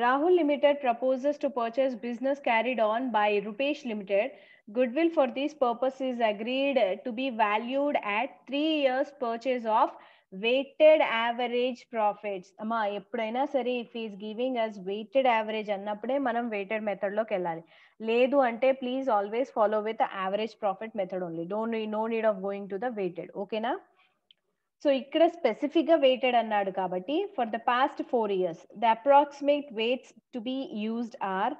Rahul Limited proposes to purchase business carried on by Rupesh Limited. Goodwill for this purpose is agreed to be valued at 3 years purchase of weighted average profits. అమ్మా ఎప్పుడైనా సరే if is giving us weighted average అన్నప్పుడే మనం weighted మెథడ్లోకి వెళ్ళాలి. లేదు అంటే please always follow with average profit method only. No need of going to the weighted. ఓకేనా? సో ఇక్కడ స్పెసిఫిక్ గా వెయిటెడ్ అన్నాడు కాబట్టి for the past 4 years the approximate weights to be used are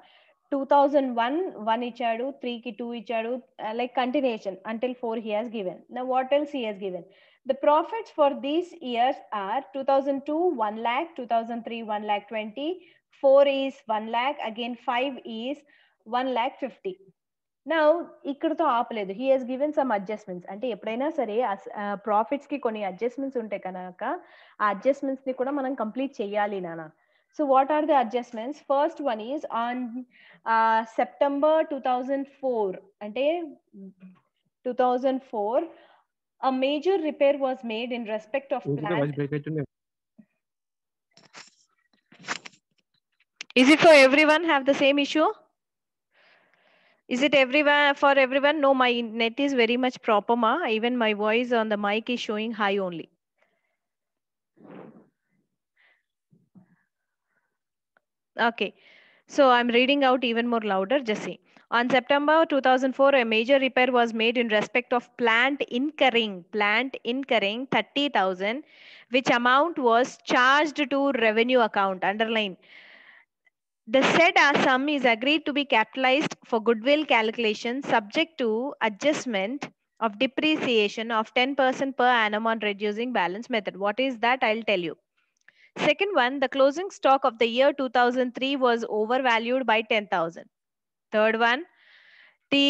2001 1 ఇచ్చాడు, 3కి 2 ఇచ్చాడు, like continuation until 4 he has given. Now what else he has given? The profits for these years are 2002 1 lakh, 2003 1 lakh 20, 4 is 1 lakh, again 5 is 1 lakh 50. నా ఇక్కడతో ఆపలేదు. He has given some adjustments. అంటే ఎప్పుడైనా సరే profits కి కొన్ని adjustments ఉంటాయి కనుక ఆ అడ్జస్ట్మెంట్స్ ని కూడా మనం కంప్లీట్ చేయాలి నాన్న. So what are the adjustments? First one is on September 2004 అంటే 2004 a major repair was made in respect of plant. Is it for everyone have the same issue? Is it everyone for everyone? No, my net is very much proper, ma. Even my voice on the mic is showing high only. Okay. So I'm reading out even more louder. Just see. On September 2004, a major repair was made in respect of plant incurring 30,000, which amount was charged to revenue account. Underline. The said sum is agreed to be capitalized for goodwill calculation subject to adjustment of depreciation of 10% per annum on reducing balance method. What is that? I'll tell you. Second one, the closing stock of the year 2003 was overvalued by 10,000. Third one, the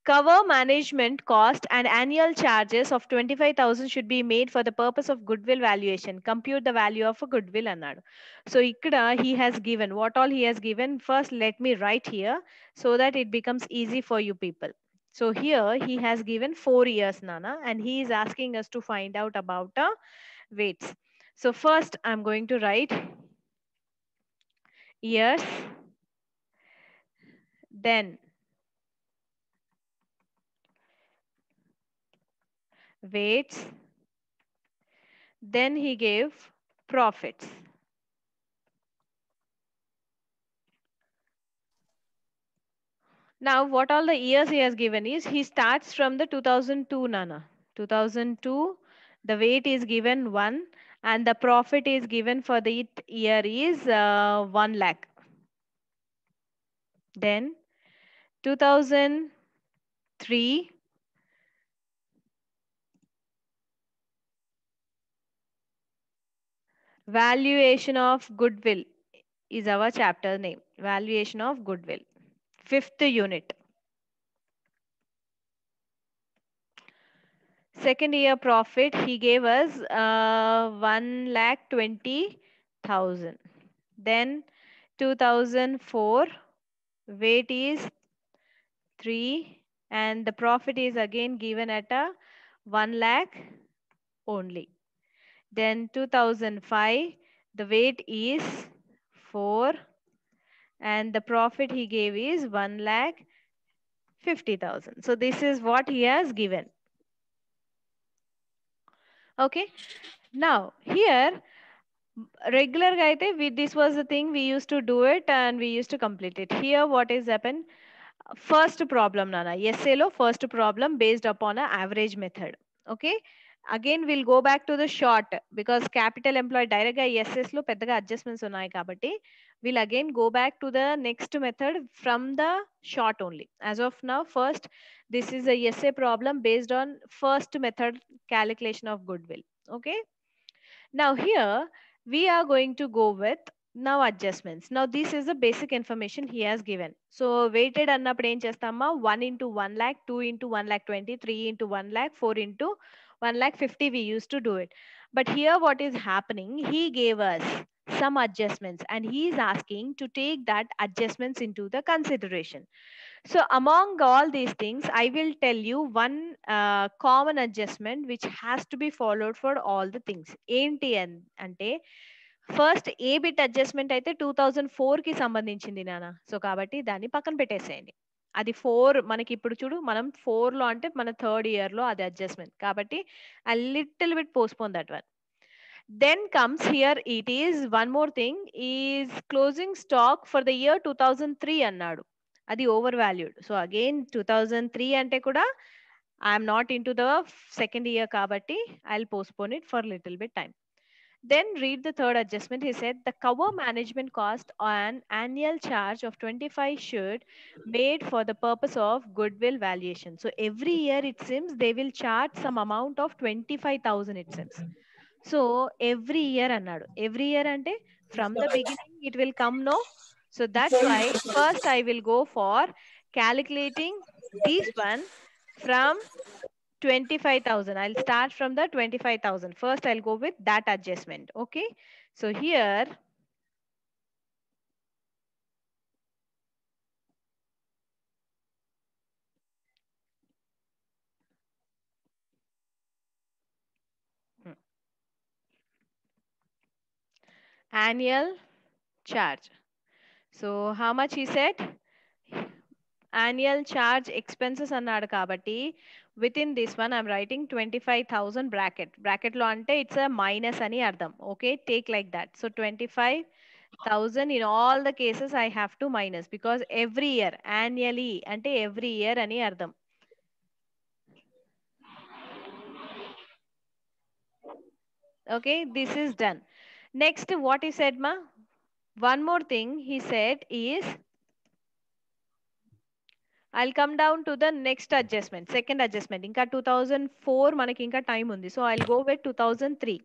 cover management cost and annual charges of 25,000 should be made for the purpose of goodwill valuation. Compute the value of a goodwill annadu. So ikkada he has given what all he has given. First let me write here so that it becomes easy for you people. So here he has given 4 years nana, and he is asking us to find out about weights. So first I'm going to write years, then weights, then he gave profits. Now what all the years he has given is he starts from the 2002 nana. 2002 the weight is given 1 and the profit is given for the year is 1 lakh. Then 2003 valuation of goodwill is our chapter name. Valuation of goodwill. 5th unit. Second year profit he gave us 1,20,000. Then 2004 weight is 3 and the profit is again given at a 1 lakh only. Then 2005 the weight is 4 and the profit he gave is 1,50,000. So this is what he has given. Okay. Now here regular gaite this was the thing we used to do it and we used to complete it. Here what is happened? First problem nana, essay lo first problem based upon a average method. Okay, again we'll go back to the short because capital employed direct ga ss lo peddaga adjustments unnai kabatti we'll again go back to the next method from the short only. As of now first this is a essay problem based on first method calculation of goodwill. Okay, now here we are going to go with now adjustments. Now this is the basic information he has given. So weighted అన్నప్పుడు ఏం చేస్తామా 1 into 1 lakh, 2 into 1 lakh 20, 3 into 1 lakh, 4 into 1 lakh 50 we used to do it. But here what is happening, he gave us some adjustments and he is asking to take that adjustments into the consideration. So among all these things, I will tell you one common adjustment which has to be followed for all the things. ఏంటి అంటే first ఏ bit adjustment అయితే 2004 కి సంబంధించింది నాన్న. So కాబట్టి దాన్ని పక్కన పెట్టేసేయండి. అది 4 మనకి ఇప్పుడు చూడు మనం 4 లో అంటే మన థర్డ్ ఇయర్ లో అది అడ్జస్ట్మెంట్. కాబట్టి I little bit postpone that one. Then comes here it is one more thing is closing stock for the year 2003 అన్నాడు. అది ఓవర్ వాల్యూడ్. సో అగైన్ 2003 అంటే కూడా I'm not into the second year కాబట్టి I will postpone it for little bit time. Then read the third adjustment. He said the cover management cost on annual charge of 25 should made for the purpose of goodwill valuation. So every year it seems they will charge some amount of 25,000 it seems. So every year అన్నాడు. Every year అంటే from the beginning it will come no. So that's why first I will go for calculating this one from 25,000. I'll start from the 25,000. First, I'll go with that adjustment. Okay. So here, annual charge. So how much he said? Annual charge expenses అన్నాడు కాబట్టి within this one I'm writing 25,000 bracket లో అంటే it's a minus అని అర్థం. Okay, take like that. So 25,000 in all the cases I have to minus because every year annually అంటే every year అని అర్థం. Okay, this is done. Next, what he said ma, one more thing he said is I'll come down to the next adjustment, second adjustment. Inka 2004 manaki inka time undi, so I'll go with 2003.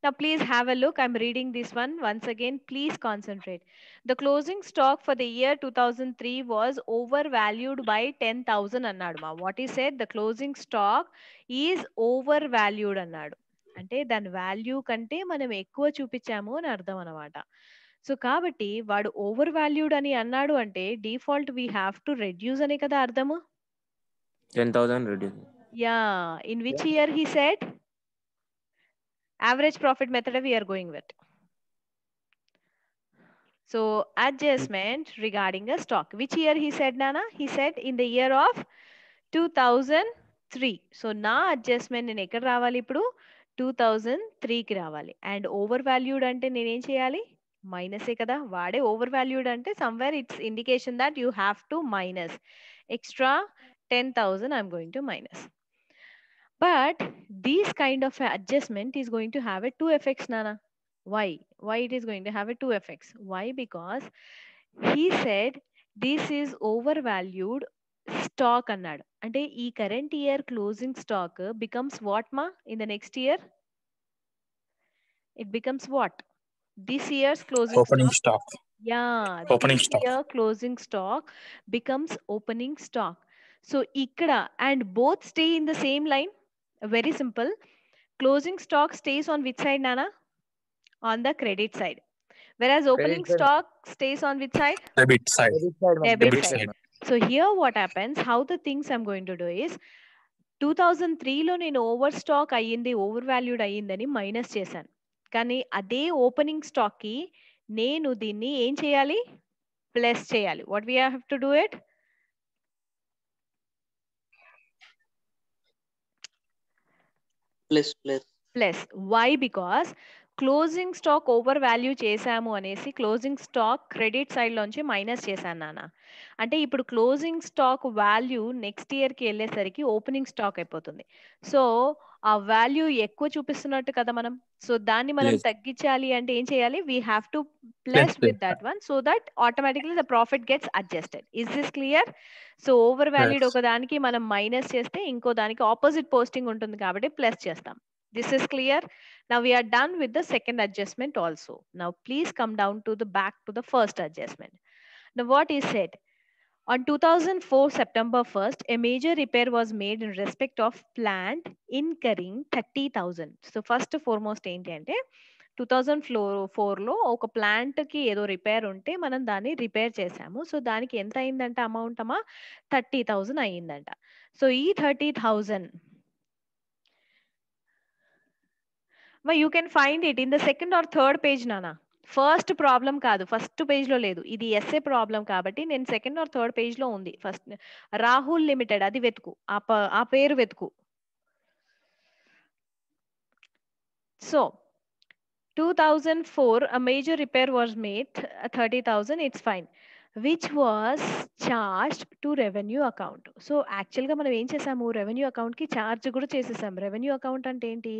Now please have a look. I'm reading this one once again. Please concentrate. The closing stock for the year 2003 was overvalued by 10,000 annadu ma. What he said, the closing stock is overvalued annadu. అంటే దాని value కంటే మనం ఎక్కువ చూపించాము అని అర్థం అనమాట. So కాబట్టి వాడు ఓవర్ వాల్యూడ్ అని అన్నాడు అంటే default we have to reduce అనే కదా అర్థము. 10,000 reduce. Yeah, in which year he said average profit method we are going with. So adjustment regarding a stock. Which year he said, Nana? He said in the year of 2003. So na adjustment నేను ఎక్కడ రావాలి ఇప్పుడు 2003 కి రావాలి. And over valued అంటే నేనేం చేయాలి? మైనసే కదా. వాడే ఓవర్ వాల్యూడ్ అంటే somewhere it's indication that you have to minus extra 10,000 I'm going to minus. But this kind of adjustment is going to have a two effects, Nana. Why it is going to have a two effects? Why? Because he said this is overvalued stock అన్నాడు. అంటే ఈ current year closing stock becomes what ma in the next year? It becomes what? This year's closing Opening stock. Yeah, Opening this stock. year closing stock becomes opening stock. So ikkada and both stay in the same line. Very simple. Closing stock stays on which side, Nana? On the credit side. Whereas opening Credit side. stock stays on which side? Debit side. Debit side, ma'am. Debit Debit side. side. So here what happens, how the things I'm going to do is 2003 లో నేను over stock అయ్యింది, over valued అయ్యిందని minus చేశాను. కానీ అదే opening stock కి నేను దీన్ని ఏం చేయాలి? ప్లస్ చేయాలి. What we have to do it? Plus. Why? Because closing stock over value చేశాము అనేసి క్లోజింగ్ స్టాక్ క్రెడిట్ సైడ్ లోంచి మైనస్ చేశాను నాన్న. అంటే ఇప్పుడు closing stock value next year కి వెళ్ళేసరికి ఓపెనింగ్ స్టాక్ అయిపోతుంది. సో ఆ వాల్యూ ఎక్కువ చూపిస్తున్నట్టు కదా మనం. సో దాన్ని మనం Yes. తగ్గించాలి అంటే ఏం చేయాలి? We have to plus Plus. With that one so that automatically the profit gets adjusted. Is this clear? So over valued Yes. ఒక దానికి మనం మైనస్ చేస్తే ఇంకో దానికి ఆపోజిట్ పోస్టింగ్ ఉంటుంది కాబట్టి ప్లస్ చేస్తాం. This is clear. Now we are done with the second adjustment also. Now please come down to the back to the first adjustment. Now what is said? On 2004 September 1st, a major repair was made in respect of plant incurring 30,000. So first foremost ఏంటి అంటే 2004 లో ఒక plant కి ఏదో repair ఉంటే మనం దాన్ని repair చేసాము. సో దానికి ఎంత అయిందంట అమౌంట్ అమ్మా? 30,000 అయ్యిందంట. సో ఈ 30,000 You can find it in the second or third page, Nana. First problem కాదు, ఫస్ట్ పేజ్ లో లేదు, ఇది ఎస్ఏ ప్రాబ్లం కాబట్టి నేను సెకండ్ ఆర్ థర్డ్ పేజ్ లో ఉంది. ఫస్ట్ రాహుల్ లిమిటెడ్ అది వెతుకు, ఆ పేరు వెతుకు. So 2004 a major repair was made, 30,000, it's fine, which was charged to revenue account. So actual గా మనం ఏం చేసాము, రెవెన్యూ అకౌంట్ కి చార్జ్ కూడా చేసేసాం. రెవెన్యూ అకౌంట్ అంటే ఏంటి,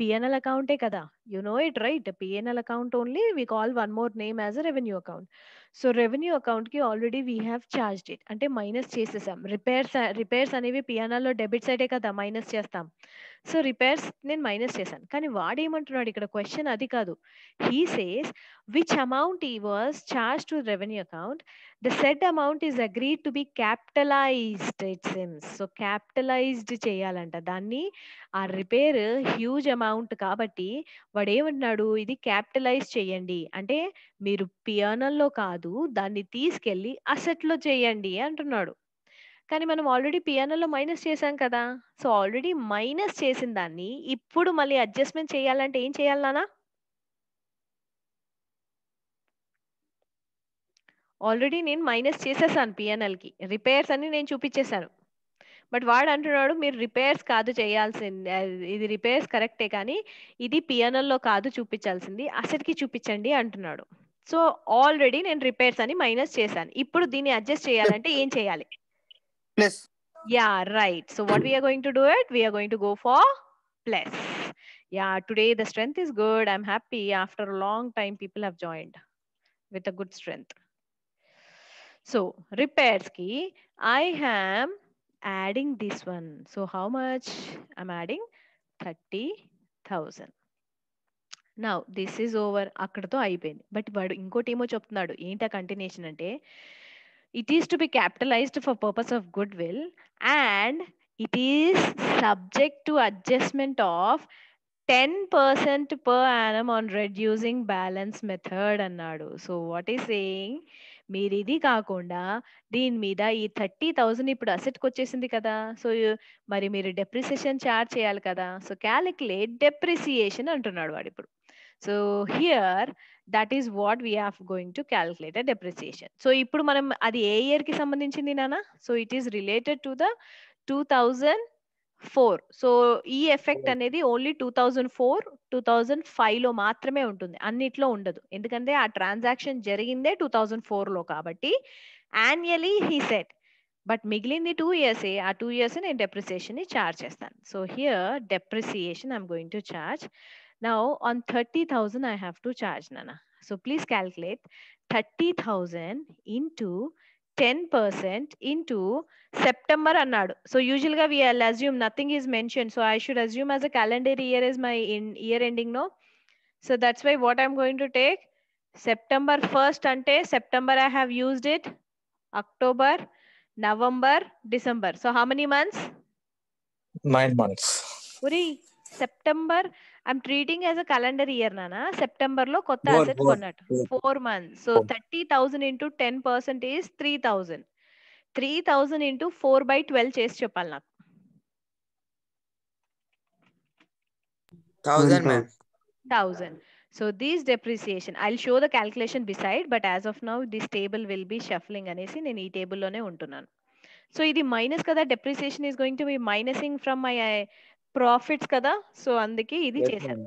P&L account kada. You know it, right? The P&L account only, we call one more name as a revenue account. So revenue account ki already we have charged it. Ante minus chesesam. Repairs అనేవి P&L లో debit సైడే కదా, minus చేస్తాం. So repairs నేను minus చేశాను. కానీ వాడేమంటున్నాడు ఇక్కడ, question అది కాదు. హీ సేస్ విచ్ అమౌంట్ ఈ was charge to revenue account, the said amount is agreed to be capitalised. It seems so capitalised చేయాలంట దాన్ని. ఆ రిపేర్ హ్యూజ్ అమౌంట్ కాబట్టి వాడు ఏమంటున్నాడు, ఇది క్యాపిటలైజ్ చేయండి అంటే మీరు P&L లో కాదు, దాన్ని తీసుకెళ్లి అసెట్ లో చేయండి అంటున్నాడు. కానీ మనం ఆల్రెడీ P&L లో మైనస్ చేసాం కదా. సో ఆల్రెడీ మైనస్ చేసిన దాన్ని ఇప్పుడు మళ్ళీ అడ్జస్ట్మెంట్ చేయాలంటే ఏం చేయాలి నాన్న? ఆల్రెడీ నేను మైనస్ చేసేసాను P&L కి, రిపేర్స్ అని నేను చూపించేశాను. బట్ వాడు అంటున్నాడు మీరు రిపేర్స్ కాదు చేయాల్సింది, ఇది రిపేర్స్ కరెక్టే కానీ ఇది P&L లో కాదు చూపించాల్సింది, అసెట్ కి చూపించండి అంటున్నాడు. సో ఆల్రెడీ నేను రిపేర్స్ అని మైనస్ చేశాను, ఇప్పుడు దీన్ని అడ్జస్ట్ చేయాలంటే ఏం చేయాలి? Plus. Yeah, right. So what we are going to do it? We are going to go for plus. Yeah, today the strength is good. I'm happy. After a long time, people have joined with a good strength. So repairs ki, I am adding this one. So how much I'm adding? 30,000. Now this is over. అక్కడతో అయిపోయింది. But వాడు ఇంకోటి ఏమో చెప్తున్నాడు, ఏంటా continuation అంటే, it is to be capitalized for purpose of goodwill and it is subject to adjustment of 10% per annum on reducing balance method అన్నాడు. So what is saying, మీరు ఇది కాకుండా దీని మీద ఈ 30,000 ఇప్పుడు అసెట్కి వచ్చేసింది కదా, సో మరి మీరు డెప్రిసియేషన్ చార్జ్ చేయాలి కదా. సో క్యాలిక్యులేట్ డెప్రిసియేషన్ అంటున్నాడు వాడు ఇప్పుడు. So here that is what we have going to calculate the depreciation. So ఇప్పుడు మనం అది ఏ ఇయర్ కి సంబంధించింది నాన్న? So it is related to the 2004. So ఈ ఎఫెక్ట్ అనేది ఓన్లీ 2004, 2005 లో మాత్రమే ఉంటుంది, అన్నిట్లో ఉండదు. ఎందుకంటే ఆ ట్రాన్సాక్షన్ జరిగిందే 2004 లో కాబట్టి యాన్యువలీ హీ సెట్. బట్ మిగిలింది 2 years, ఆ 2 years నేను డెప్రిసియేషన్ ని చార్జ్ చేస్తాను. So here depreciation I'm going to charge. Now on 30,000 I have to charge, Nana. So please calculate 30,000 into 10% into September annadu. So usually we will assume nothing is mentioned. So I should assume as a calendar year is my year ending, no? So that's why what I'm going to take, September 1st ante September I have used it, October, November, December. So how many months? 9 months. Uri, September I'm treating as a calendar year, Nana. September lo kotta Four, asset four, konnattu. 4 months. So four. 30,000 into 10% is 3,000. 3,000 into 4 by 12 chesi cheppali naku. 1,000, ma'am. 1,000. So this depreciation, I'll show the calculation beside, but as of now this table will be shuffling anesi nenu ee table lone untunnanu. So ఇది minus kada, depreciation is going to be minusing from my profits kada. So అందుకే ఇది చేశాను.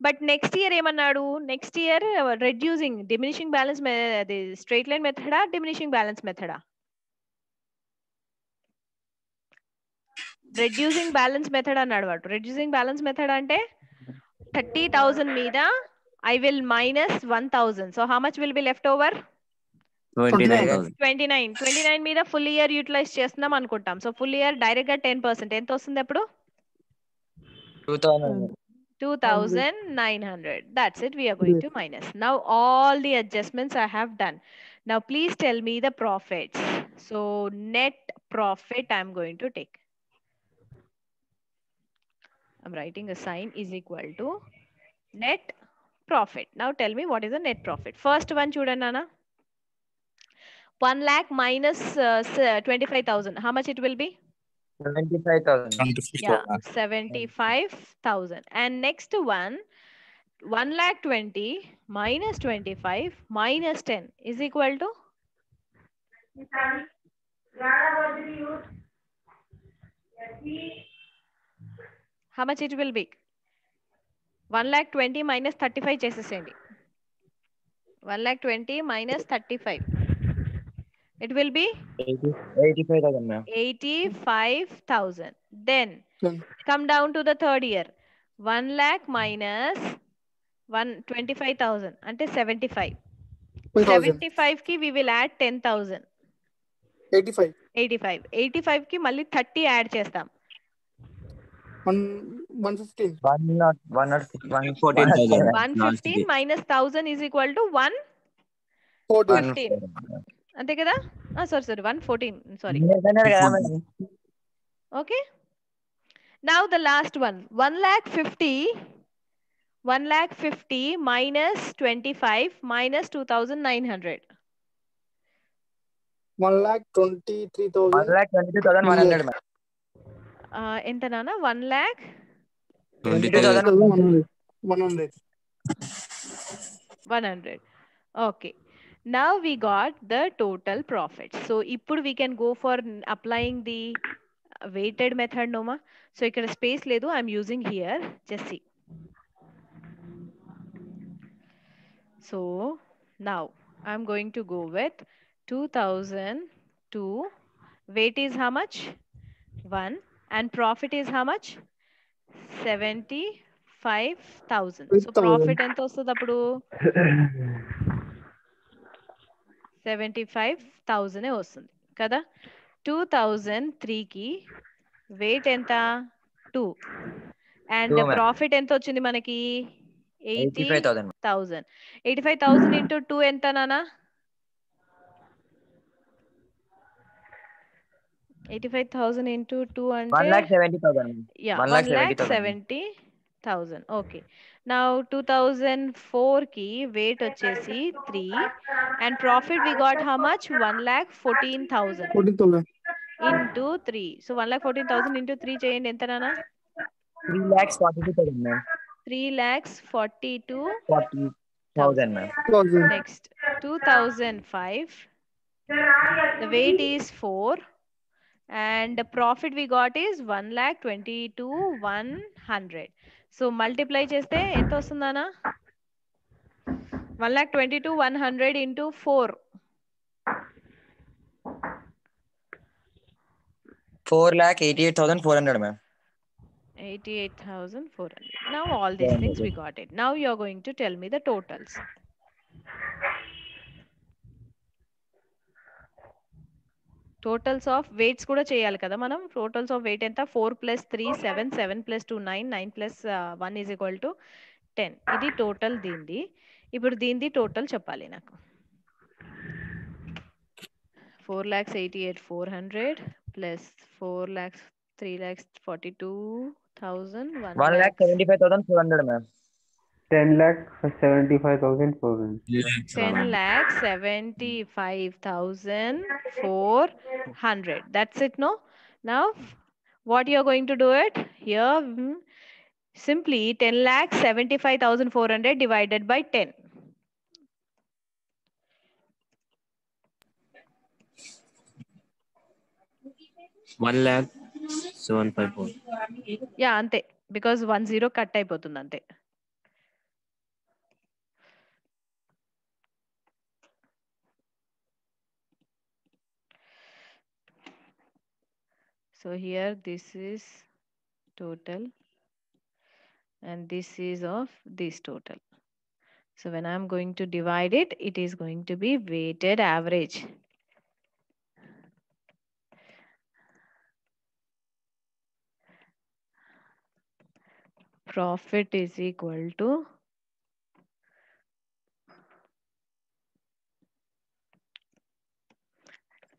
But next year ఏమన్నాడు, next year reducing diminishing balance, అది straight line మెథడా diminishing balance మెథడా? Reducing balance method అన్నాడు వాడు. రెడ్యూసింగ్ బ్యాలెన్స్ మెథడ్ అంటే 30,000 మీద I will minus 1,000. So how much will be left over? 29,000. 29 మీద ఫుల్ ఇయర్ యూటిలైజ్ చేస్తున్నాం అనుకుంటాం. సో ఫుల్ ఇయర్ డైరెక్ట్ గా 10%. ఎంత వస్తుంది అప్పుడు? 2,900. That's it. We are going to minus. Now all the adjustments I have done. Now please tell me the profits. So net profit I'm going to take. I'm writing a sign is equal to net profit. Now tell me what is the net profit. First one chudandi Nana. 1 lakh minus 25,000. How much it will be? 75,000. Yeah, 75,000. And next one, 1,20,000 minus 25 minus 10 is equal to? How much it will be? 1,20,000 minus 35 చేసేసేయండి. 1,20,000 minus 35. It will be 85,000, ma'am. 85,000. Then come down to the third year. 1 lakh minus 125,000 అంటే 75. 75 కి we will add 10,000. 85. 85 కి మళ్ళీ 30 add చేస్తాం. 115. 114,000. 115 minus 1,000 is equal to 115. అంతే కదా? Sorry, 114. Sorry. Okay. Now the last one. 1,50,000 minus 25 minus 2,900. 1,23,000. 122,100, ma'am. ఎంత నాన్న? 1,22,100. 100. Okay. Now we got the total profit. So ఇప్పుడు we can go for applying the weighted method, Noma. So ఇక్కడ space లేదు. I'm using here. Just see. So now I'm going to go with 2,002. Weight is how much? 1. And profit is how much? 75,000. So profit ఎంత వస్తుంది అప్పుడు? 75,000 వస్తుంది కదా? 2003 కి wait ఎంత? 2. And 2, ma'am. Profit ఎంత వచ్చింది మనకి? 85,000. 85,000 ఇంటూ 2 ఎంత నానా? 85,000 ఇంటూ 2 అంటే 1,70,000. yeah, 1,70,000. 1,70,000. Okay. Now 2004 కి weight వచ్చేసి 3 and profit we got how much? 1,14,000 into 3. So 1,14,000 into 3 చేయండి ఎంత నానా? 3,42,000, ma'am. 3,42,000. 40,000, ma'am. Next 2005. The weight is 4 and the profit we got is 1,22,100. So multiply చేస్తే ఎంత వస్తుందనా? 1,22,100 into 4. 4,88,400, ma'am. 88,400. Now all these things we got it. Now you are going to tell me the totals. Totals of weights కూడా చేయాలి కదా మనం. Totals of weight ఎంత? 4 plus 3 7, 7 plus 2 9, 9 plus 1 is equal to 10. ఇది total దీంది. ఇప్పుడు దీంది total చెప్పాలి నాకు. 4,88,400 plus 3,42,000. 1,75,400, ma'am. 10,75,400. 10,75,400. That's it, no? Now, what you are going to do it? Here, simply 10,75,400 divided by 10. One lakh 754. Yeah, ante. Because 10 cut అయిపోతుంది అంతే. So here this is total and this is of this total. So when I'm going to divide it, it is going to be weighted average. Profit is equal to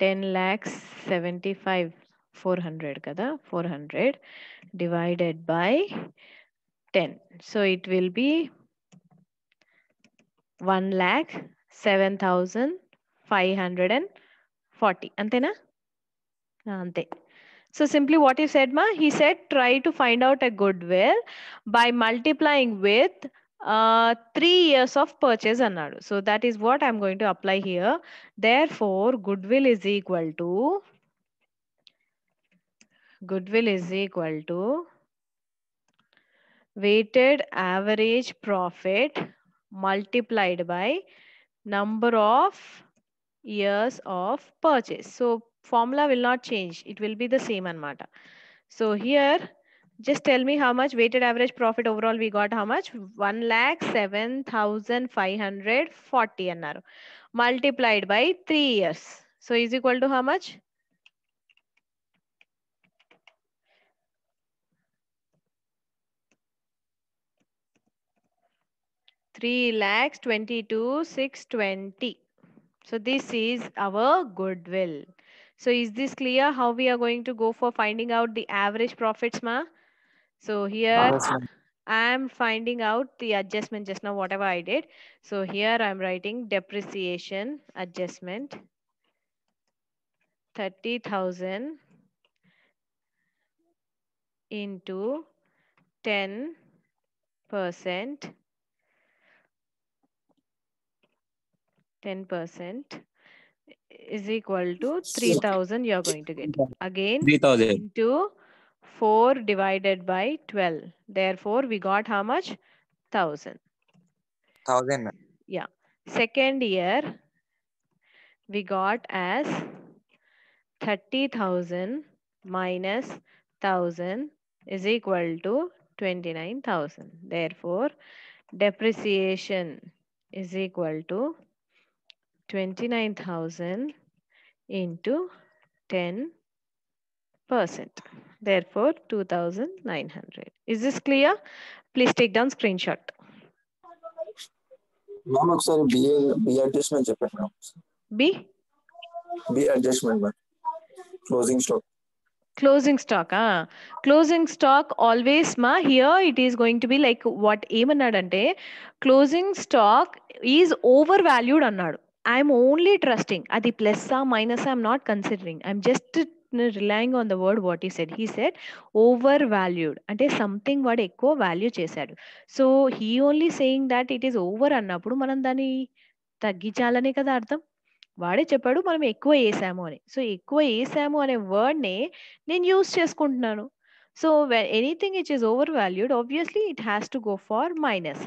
$10,75,400 kada 400 divided by 10. So it will be 1,07,540. Antena? Ante. So simply what he said, he said try to find out a goodwill by multiplying with 3 years of purchase annadu. So that is what I'm going to apply here. Therefore, goodwill is equal to weighted average profit multiplied by number of years of purchase. So formula will not change. It will be the same anamata. So here, just tell me how much weighted average profit overall we got. How much? 1,07,540 annaru. Multiplied by 3 years. So is equal to how much? 3,22,620. So this is our goodwill. So is this clear how we are going to go for finding out the average profits, ma? So here I am finding out the adjustment just now, whatever I did. So here I am writing depreciation adjustment 30,000 into 10%. 10% is equal to 3,000 you are going to get. Again 3,000. into 4 divided by 12. Therefore, we got how much? 1,000. 1,000. Yeah. Second year, we got as 30,000 minus 1,000 is equal to 29,000. Therefore, depreciation is equal to 29,000 into 10%. Therefore, 2,900. Is this clear? Please take down screenshot. Ma'am ఒకసారి B adjustment చెప్పండి ma'am. B adjustment ma'am. Closing stock. Closing stock. Closing stock always here it is going to be like what ఏమన్నాడంటే closing stock is overvalued అన్నాడు. I'm only trusting అది plus minus I'm not considering. I'm just relying on the word what he said. He said overvalued అంటే something వాడు ఎక్కువ value చేశాడు. So he only saying that it is over అన్నప్పుడు మనం దాన్ని తగ్గించాలనే కదా అర్థం. వాడే చెప్పాడు మనం ఎక్కువ వేసాము అని. సో ఎక్కువ వేసాము అనే వర్డ్‌నే నేను యూజ్ చేసుకుంటున్నాను. So anything which is over valued obviously it has to go far minus.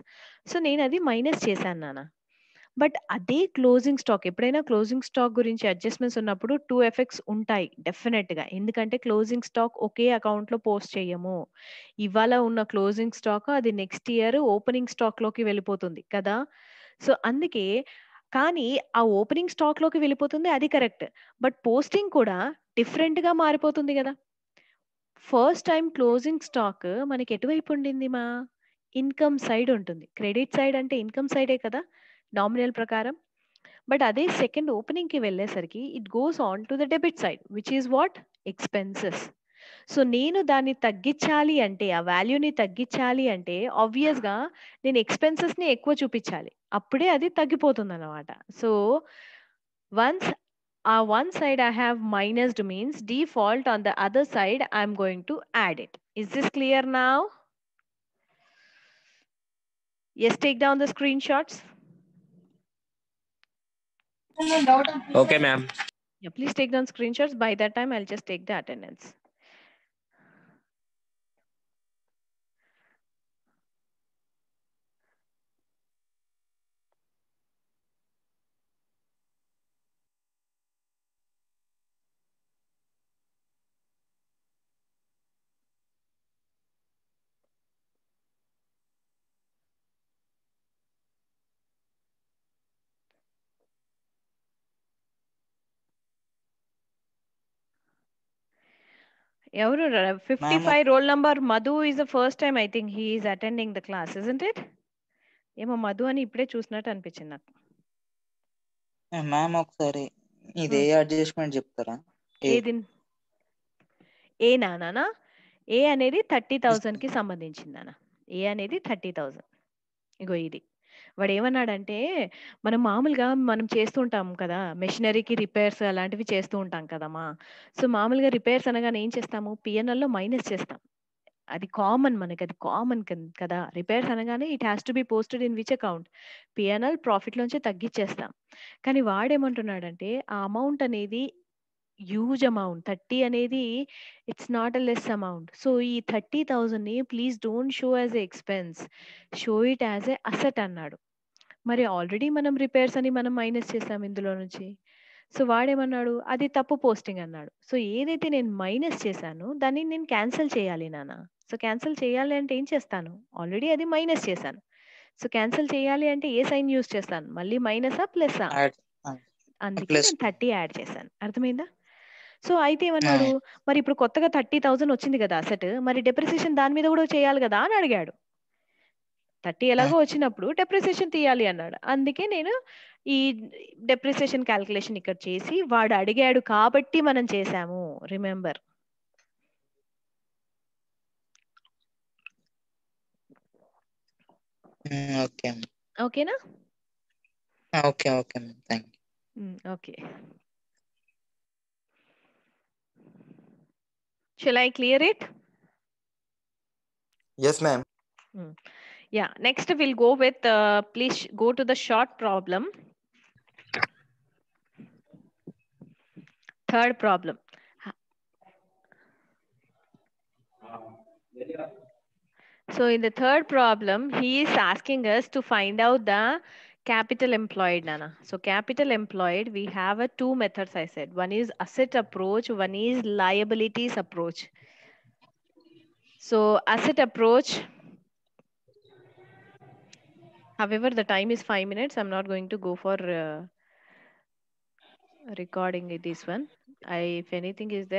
So నేను అది మైనస్ చేశాను నాన్న. బట్ అదే క్లోజింగ్ స్టాక్ ఎప్పుడైనా క్లోజింగ్ స్టాక్ గురించి అడ్జస్ట్మెంట్స్ ఉన్నప్పుడు 2 ఎఫెక్ట్స్ ఉంటాయి డెఫినెట్‌గా. ఎందుకంటే క్లోజింగ్ స్టాక్ ఒకే అకౌంట్‌లో పోస్ట్ చేయము. ఇవాళ ఉన్న క్లోజింగ్ స్టాక్ అది నెక్స్ట్ ఇయర్ ఓపెనింగ్ స్టాక్‌లోకి వెళ్ళిపోతుంది కదా! సో అందుకే కానీ ఆ ఓపెనింగ్ స్టాక్‌లోకి వెళ్ళిపోతుంది అది కరెక్ట్. బట్ పోస్టింగ్ కూడా డిఫరెంట్‌గా మారిపోతుంది గదా! ఫస్ట్ టైమ్ క్లోజింగ్ స్టాక్ మనకి ఎటువైపు ఉండింది ఇన్‌కమ్ సైడ్ ఉంటుంది. క్రెడిట్ సైడ్ అంటే ఇన్‌కమ్ సైడే కదా! నామినల్ ప్రకారం. బట్ అదే సెకండ్ ఓపెనింగ్‌కి వెళ్ళేసరికి it goes on to the debit side which is what? Expenses. So నేను దాన్ని తగ్గించాలి అంటే ఆ వాల్యూని తగ్గించాలి అంటే ఆబ్వియస్‌గా నేను ఎక్స్‌పెన్సెస్‌ని ఎక్కువ చూపించాలి. అప్పుడే అది తగ్గిపోతుందన్నమాట. So once one side I have minused means default on the other side I'm going to add it. Is this clear now? Yes, take down the screenshots. Okay, ma'am. Yeah, please take down screenshots. By that time, I'll just take the attendance. ఎవరు 55 roll number Madhu is the first time I think he is attending the class, isn't it? ఏమో మధు అని ఇప్పుడే చూసినట్టు అనిపించింది నాకు. Ma'am ఒకసారి ఇది ఏ adjustment చెప్తారా? ఏది ఏ నానా? ఏ అనేది 30,000 కి సంబంధించింది నాన్న. ఏ అనేది 30,000. ఇగో ఇది వాడు ఏమన్నాడంటే మనం మామూలుగా మనం చేస్తుంటాం కదా మెషినరీకి రిపేర్స్ అలాంటివి చేస్తూ ఉంటాం కదమ్మా. సో మామూలుగా రిపేర్స్ అనగానే ఏం చేస్తాము పిఎన్ఎల్లో మైనస్ చేస్తాం. అది కామన్ మనకి అది కామన్ కదా రిపేర్స్ అనగానే it has to be posted in which account PNL profit లోంచి తగ్గించేస్తాం. కానీ వాడేమంటున్నాడంటే ఆ అమౌంట్ అనేది హ్యూజ్ అమౌంట్ 30 అనేది it's not a less amount. So ఈ 30,000ని please don't show as a expense, show it as a asset అన్నాడు. మరి ఆల్రెడీ మనం రిపేర్స్ అని మనం మైనస్ చేసాం ఇందులో నుంచి. సో వాడేమన్నాడు అది తప్పు పోస్టింగ్ అన్నాడు. సో ఏదైతే నేను మైనస్ చేశానో దాన్ని నేను క్యాన్సిల్ చేయాలి నాన్న. సో క్యాన్సిల్ చేయాలి అంటే ఏం చేస్తాను ఆల్రెడీ అది మైనస్ చేశాను. సో క్యాన్సిల్ చేయాలి అంటే ఏ సైన్ యూస్ చేస్తాను మళ్ళీ మైనసా ప్లస్సా? అందుకే ప్లస్ నేను 30 యాడ్ చేశాను. అర్థమైందా? సో అయితే ఏమన్నాడు మరి ఇప్పుడు కొత్తగా 30,000 వచ్చింది కదా అసెట్, మరి డెప్రిసియేషన్ దాని మీద కూడా చేయాలి కదా అని అడిగాడు. 30 ఎలాగో వచ్చినప్పుడు డెప్రిసియేషన్ తీయాలి అన్నాడు. అందుకే నేను ఈ డెప్రిసియేషన్ క్యాల్కులేషన్ ఇక్కడ చేసి వాడు అడిగాడు కాబట్టి మనం చేసాము. రిమెంబర్. ఓకే ఓకేనా? Okay okay thank you. Okay. Shall I clear it? Yes, ma'am. Yeah, next we'll go with please go to the short problem. Third problem. So in the third problem, he is asking us to find out the capital employed, Nana. So capital employed, we have a two methods I said. One is asset approach, one is liabilities approach. So asset approach, however, the time is 5 minutes. I'm not going to go for recording this one. If anything is there.